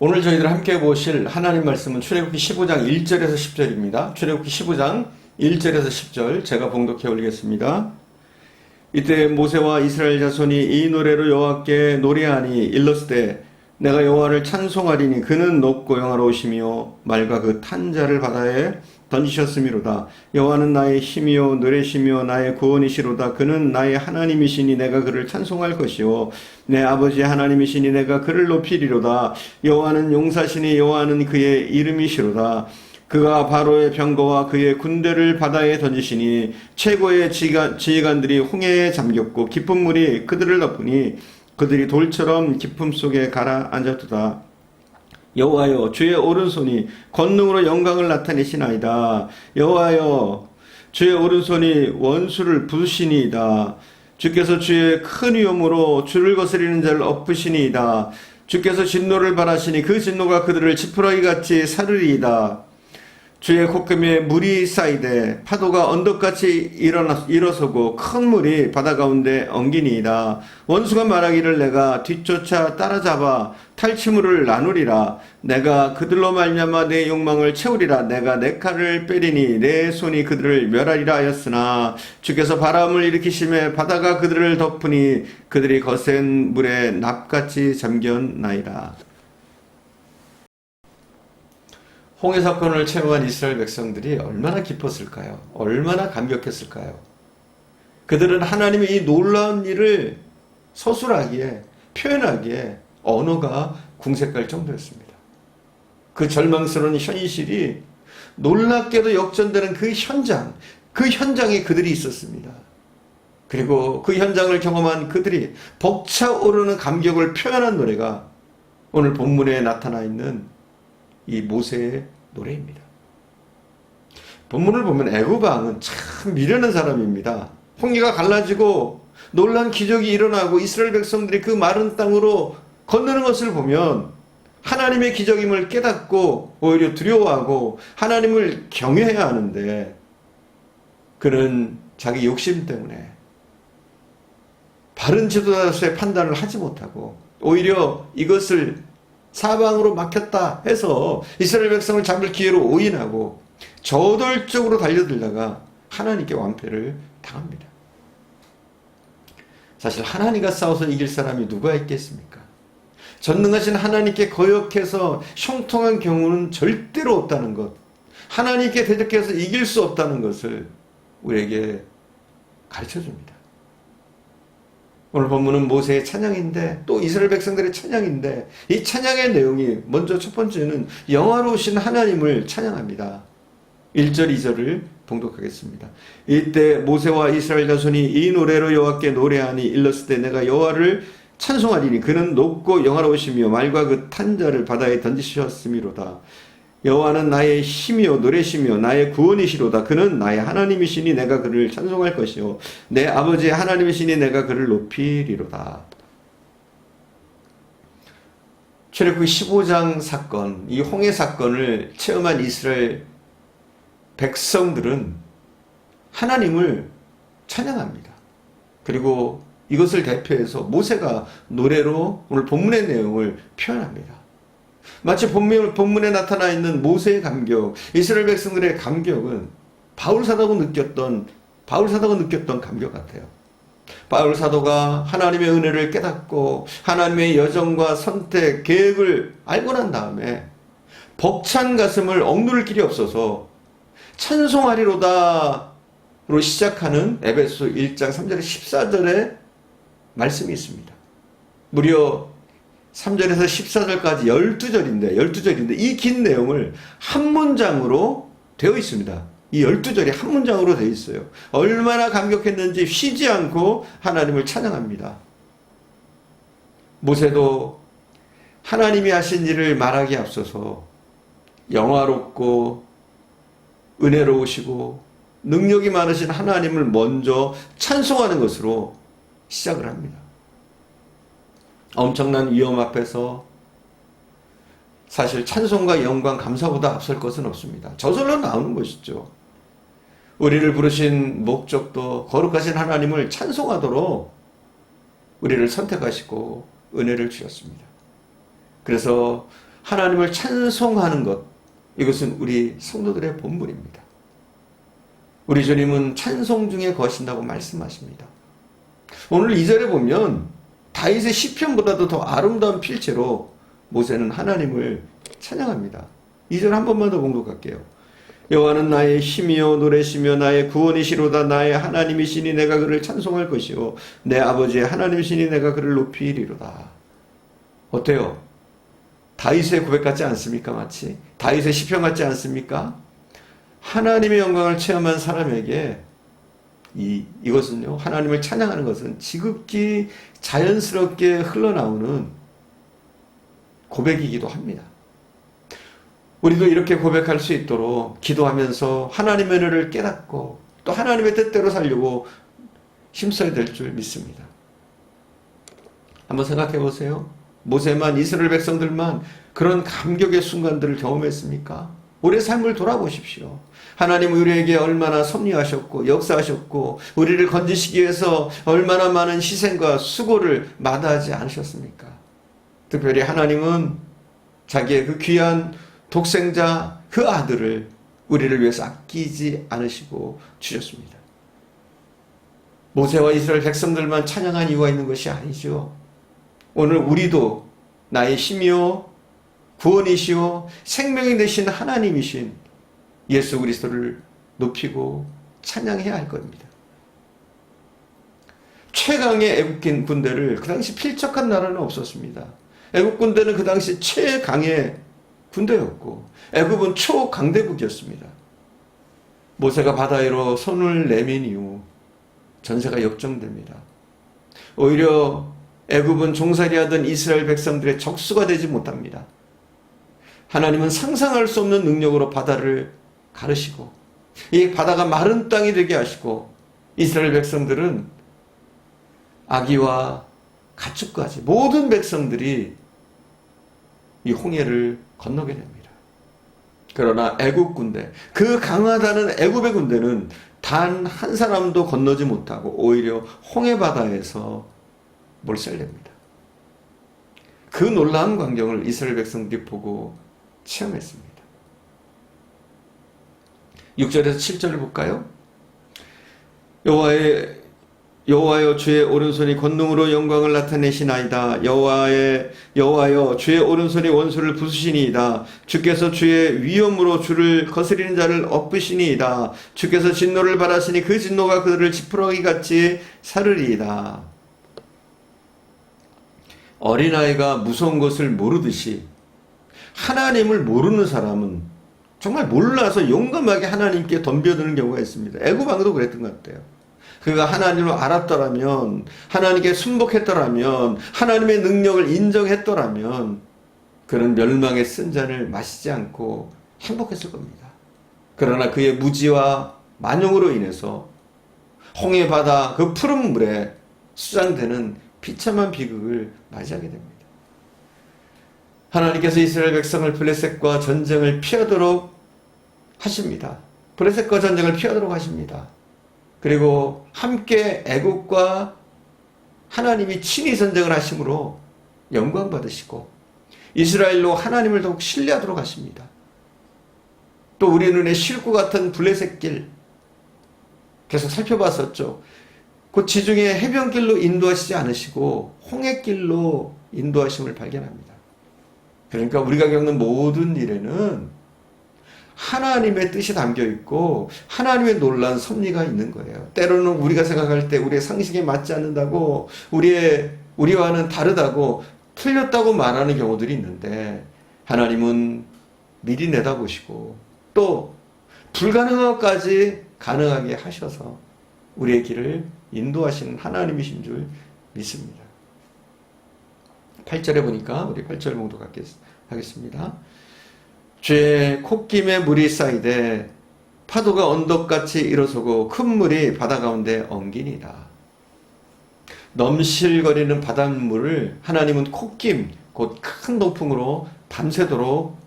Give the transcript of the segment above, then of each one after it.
오늘 저희들 함께 보실 하나님 말씀은 출애굽기 15장 1절에서 10절입니다. 출애굽기 15장 1절에서 10절 제가 봉독해 올리겠습니다. 이때 모세와 이스라엘 자손이 이 노래로 여호와께 노래하니 일렀으되 내가 여호와를 찬송하리니 그는 높고 영화로우시며 말과 그 탄자를 바다에 던지셨음이로다. 여호와는 나의 힘이요 노래시며 나의 구원이시로다. 그는 나의 하나님이시니 내가 그를 찬송할 것이요 내 아버지의 하나님이시니 내가 그를 높이리로다. 여호와는 용사시니 여호와는 그의 이름이시로다. 그가 바로의 병거와 그의 군대를 바다에 던지시니 최고의 지휘관들이 홍해에 잠겼고 깊은 물이 그들을 덮으니 그들이 돌처럼 깊음 속에 가라앉았도다. 여호와여 주의 오른손이 권능으로 영광을 나타내시나이다. 여호와여 주의 오른손이 원수를 부수시니이다. 주께서 주의 큰 위엄으로 주를 거스리는 자를 엎으시니이다. 주께서 진노를 발하시니 그 진노가 그들을 지푸라기같이 사르리이다. 주의 콧금에 물이 쌓이되 파도가 언덕같이 일어서고 큰 물이 바다 가운데 엉기니이다. 원수가 말하기를 내가 뒤쫓아 따라잡아 탈취물을 나누리라. 내가 그들로 말미암아 내 욕망을 채우리라. 내가 내 칼을 빼리니 내 손이 그들을 멸하리라 하였으나 주께서 바람을 일으키심에 바다가 그들을 덮으니 그들이 거센 물에 납같이 잠겼나이다. 홍해 사건을 체험한 이스라엘 백성들이 얼마나 기뻤을까요? 얼마나 감격했을까요? 그들은 하나님의 이 놀라운 일을 서술하기에, 표현하기에 언어가 궁색할 정도였습니다. 그 절망스러운 현실이 놀랍게도 역전되는 그 현장에 그들이 있었습니다. 그리고 그 현장을 경험한 그들이 벅차오르는 감격을 표현한 노래가 오늘 본문에 나타나 있는 이 모세의 노래입니다. 본문을 보면 애굽 왕은 참 미련한 사람입니다. 홍해가 갈라지고 놀라운 기적이 일어나고 이스라엘 백성들이 그 마른 땅으로 건너는 것을 보면 하나님의 기적임을 깨닫고 오히려 두려워하고 하나님을 경외해야 하는데 그는 자기 욕심 때문에 바른 지도자로서의 판단을 하지 못하고 오히려 이것을 사방으로 막혔다 해서 이스라엘 백성을 잡을 기회로 오인하고 저돌적으로 달려들다가 하나님께 완패를 당합니다. 사실 하나님과 싸워서 이길 사람이 누가 있겠습니까? 전능하신 하나님께 거역해서 형통한 경우는 절대로 없다는 것, 하나님께 대적해서 이길 수 없다는 것을 우리에게 가르쳐줍니다. 오늘 본문은 모세의 찬양인데 또 이스라엘 백성들의 찬양인데 이 찬양의 내용이 먼저 첫 번째는 영화로우신 하나님을 찬양합니다. 1절 2절을 봉독하겠습니다. 이때 모세와 이스라엘 자손이 이 노래로 여호와께 노래하니 일렀으되 내가 여호와를 찬송하리니 그는 높고 영화로우시며 말과 그 탄자를 바다에 던지셨음이로다. 여호와는 나의 힘이요 노래시며 나의 구원이시로다. 그는 나의 하나님이시니 내가 그를 찬송할 것이요 내 아버지의 하나님이시니 내가 그를 높이리로다. 출애굽기 15장 사건, 이 홍해 사건을 체험한 이스라엘 백성들은 하나님을 찬양합니다. 그리고 이것을 대표해서 모세가 노래로 오늘 본문의 내용을 표현합니다. 마치 본문에 나타나 있는 모세의 감격, 이스라엘 백성들의 감격은 바울 사도가 느꼈던 감격 같아요. 바울 사도가 하나님의 은혜를 깨닫고 하나님의 여정과 선택, 계획을 알고 난 다음에 벅찬 가슴을 억누를 길이 없어서 찬송하리로다로 시작하는 에베소 1장 3절에 14절의 말씀이 있습니다. 무려 3절에서 14절까지 12절인데 이 긴 내용을 한 문장으로 되어 있습니다. 이 12절이 한 문장으로 되어 있어요. 얼마나 감격했는지 쉬지 않고 하나님을 찬양합니다. 모세도 하나님이 하신 일을 말하기에 앞서서 영화롭고 은혜로우시고 능력이 많으신 하나님을 먼저 찬송하는 것으로 시작을 합니다. 엄청난 위험 앞에서 사실 찬송과 영광, 감사보다 앞설 것은 없습니다. 저절로 나오는 것이죠. 우리를 부르신 목적도 거룩하신 하나님을 찬송하도록 우리를 선택하시고 은혜를 주셨습니다. 그래서 하나님을 찬송하는 것, 이것은 우리 성도들의 본분입니다. 우리 주님은 찬송 중에 거하신다고 말씀하십니다. 오늘 2절에 보면 다윗의 시편보다도 더 아름다운 필체로 모세는 하나님을 찬양합니다. 2절 한 번만 더 공독할게요. 여호와는 나의 힘이요 노래시며 나의 구원이시로다. 나의 하나님이시니 내가 그를 찬송할 것이요 내 아버지의 하나님이시니 내가 그를 높이리로다. 어때요? 다윗의 고백 같지 않습니까? 마치 다윗의 시편 같지 않습니까? 하나님의 영광을 체험한 사람에게 이것은요, 하나님을 찬양하는 것은 지극히 자연스럽게 흘러나오는 고백이기도 합니다. 우리도 이렇게 고백할 수 있도록 기도하면서 하나님의 은혜를 깨닫고 또 하나님의 뜻대로 살려고 힘써야 될 줄 믿습니다. 한번 생각해 보세요. 모세만, 이스라엘 백성들만 그런 감격의 순간들을 경험했습니까? 우리의 삶을 돌아보십시오. 하나님 우리에게 얼마나 섭리하셨고 역사하셨고 우리를 건지시기 위해서 얼마나 많은 희생과 수고를 마다하지 않으셨습니까? 특별히 하나님은 자기의 그 귀한 독생자 그 아들을 우리를 위해서 아끼지 않으시고 주셨습니다. 모세와 이스라엘 백성들만 찬양한 이유가 있는 것이 아니죠. 오늘 우리도 나의 힘이요 구원이시요 생명이 되신 하나님이신 예수 그리스도를 높이고 찬양해야 할 겁니다. 최강의 애국 군대를 그 당시 필적한 나라는 없었습니다. 애국 군대는 그 당시 최강의 군대였고 애굽은 초강대국이었습니다. 모세가 바다 위로 손을 내민 이후 전세가 역정됩니다. 오히려 애굽은 종살이 하던 이스라엘 백성들의 적수가 되지 못합니다. 하나님은 상상할 수 없는 능력으로 바다를 가르시고 이 바다가 마른 땅이 되게 하시고 이스라엘 백성들은 아기와 가축까지 모든 백성들이 이 홍해를 건너게 됩니다. 그러나 애굽 군대, 그 강하다는 애굽의 군대는 단 한 사람도 건너지 못하고 오히려 홍해 바다에서 몰살됩니다. 그 놀라운 광경을 이스라엘 백성들이 보고 체험했습니다. 6절에서 7절을 볼까요? 여호와여 주의 오른손이 권능으로 영광을 나타내시나이다. 여호와여 주의 오른손이 원수를 부수시니이다. 주께서 주의 위엄으로 주를 거스리는 자를 엎으시니이다. 주께서 진노를 바라시니 그 진노가 그들을 지푸라기같이 사르리이다. 어린아이가 무서운 것을 모르듯이 하나님을 모르는 사람은 정말 몰라서 용감하게 하나님께 덤벼드는 경우가 있습니다. 애굽 왕도 그랬던 것 같아요. 그가 하나님을 알았더라면, 하나님께 순복했더라면, 하나님의 능력을 인정했더라면 그는 멸망의 쓴 잔을 마시지 않고 행복했을 겁니다. 그러나 그의 무지와 만용으로 인해서 홍해 바다 그 푸른 물에 수장되는 비참한 비극을 맞이하게 됩니다. 하나님께서 이스라엘 백성을 블레셋과 전쟁을 피하도록 하십니다. 블레셋과 전쟁을 피하도록 하십니다. 그리고 함께 애국과 하나님이 친히 전쟁을 하심으로 영광 받으시고 이스라엘로 하나님을 더욱 신뢰하도록 하십니다. 또 우리 눈에 실고 같은 블레셋 길 계속 살펴봤었죠. 그 지중해 해변길로 인도하시지 않으시고 홍해길로 인도하심을 발견합니다. 그러니까 우리가 겪는 모든 일에는 하나님의 뜻이 담겨있고 하나님의 놀라운 섭리가 있는 거예요. 때로는 우리가 생각할 때 우리의 상식에 맞지 않는다고 우리와는 다르다고 틀렸다고 말하는 경우들이 있는데 하나님은 미리 내다보시고 또 불가능한 것까지 가능하게 하셔서 우리의 길을 인도하시는 하나님이신 줄 믿습니다. 8절에 보니까 우리 8절 봉독하겠습니다. 주의 콧김에 물이 쌓이되 파도가 언덕같이 일어서고 큰 물이 바다 가운데 엉기니라. 넘실거리는 바닷물을 하나님은 콧김, 곧 큰 동풍으로 밤새도록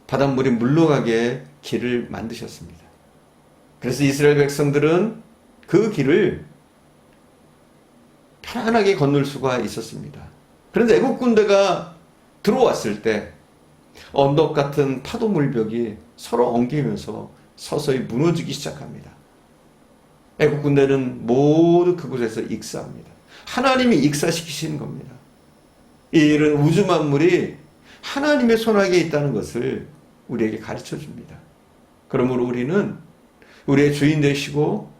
바닷물이 물러가게 길을 만드셨습니다. 그래서 이스라엘 백성들은 그 길을 편안하게 건널 수가 있었습니다. 그런데 애국 군대가 들어왔을 때 언덕 같은 파도 물벽이 서로 엉키면서 서서히 무너지기 시작합니다. 애국 군대는 모두 그곳에서 익사합니다. 하나님이 익사시키시는 겁니다. 이 일은 우주 만물이 하나님의 손아귀에 있다는 것을 우리에게 가르쳐 줍니다. 그러므로 우리는 우리의 주인 되시고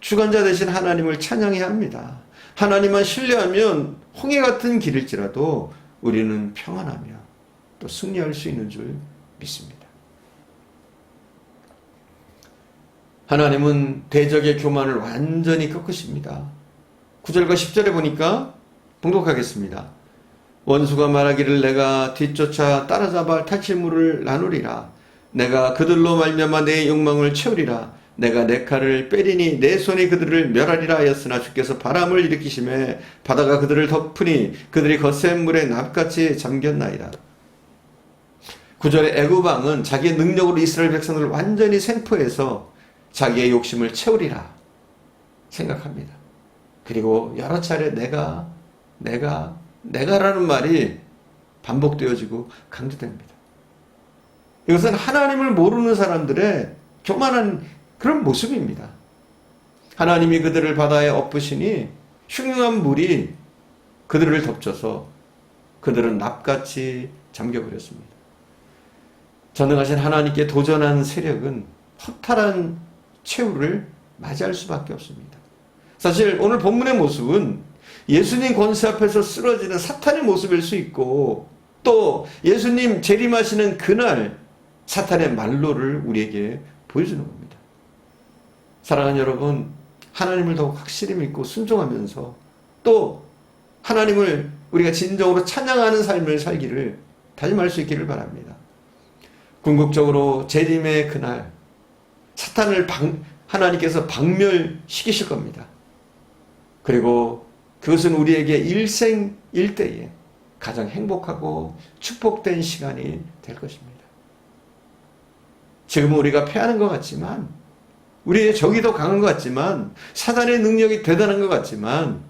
주관자 되신 하나님을 찬양해야 합니다. 하나님만 신뢰하면 홍해 같은 길일지라도 우리는 평안하며 또 승리할 수 있는 줄 믿습니다. 하나님은 대적의 교만을 완전히 꺾으십니다. 9절과 10절에 보니까 봉독하겠습니다. 원수가 말하기를 내가 뒤쫓아 따라잡아 탈취물을 나누리라. 내가 그들로 말미암아 내 욕망을 채우리라. 내가 내 칼을 빼리니 내 손이 그들을 멸하리라 하였으나 주께서 바람을 일으키심에 바다가 그들을 덮으니 그들이 거센 물에 납같이 잠겼나이다. 9절의 애굽 왕은 자기의 능력으로 이스라엘 백성들을 완전히 생포해서 자기의 욕심을 채우리라 생각합니다. 그리고 여러 차례 내가라는 말이 반복되어지고 강조됩니다. 이것은 하나님을 모르는 사람들의 교만한 그런 모습입니다. 하나님이 그들을 바다에 엎으시니 흉흉한 물이 그들을 덮쳐서 그들은 납같이 잠겨버렸습니다. 전능하신 하나님께 도전한 세력은 허탈한 최후를 맞이할 수밖에 없습니다. 사실 오늘 본문의 모습은 예수님 권세 앞에서 쓰러지는 사탄의 모습일 수 있고 또 예수님 재림하시는 그날 사탄의 말로를 우리에게 보여주는 겁니다. 사랑하는 여러분, 하나님을 더욱 확실히 믿고 순종하면서 또 하나님을 우리가 진정으로 찬양하는 삶을 살기를 다짐할 수 있기를 바랍니다. 궁극적으로 재림의 그날 사탄을 하나님께서 박멸시키실 겁니다. 그리고 그것은 우리에게 일생일대에 가장 행복하고 축복된 시간이 될 것입니다. 지금은 우리가 패하는 것 같지만 우리의 적이 더 강한 것 같지만 사단의 능력이 대단한 것 같지만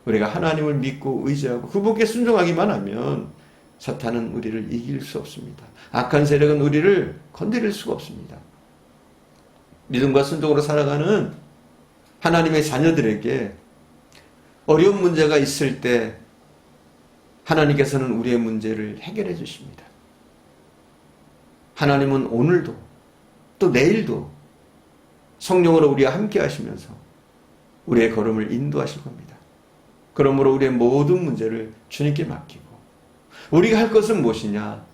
우리가 하나님을 믿고 의지하고 그분께 순종하기만 하면 사탄은 우리를 이길 수 없습니다. 악한 세력은 우리를 건드릴 수가 없습니다. 믿음과 순종으로 살아가는 하나님의 자녀들에게 어려운 문제가 있을 때 하나님께서는 우리의 문제를 해결해 주십니다. 하나님은 오늘도 또 내일도 성령으로 우리와 함께 하시면서 우리의 걸음을 인도하실 겁니다. 그러므로 우리의 모든 문제를 주님께 맡기고 우리가 할 것은 무엇이냐?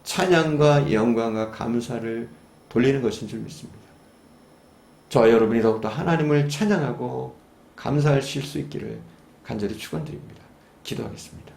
찬양과 영광과 감사를 돌리는 것인 줄 믿습니다. 저와 여러분이 더욱더 하나님을 찬양하고 감사하실 수 있기를 간절히 축원드립니다. 기도하겠습니다.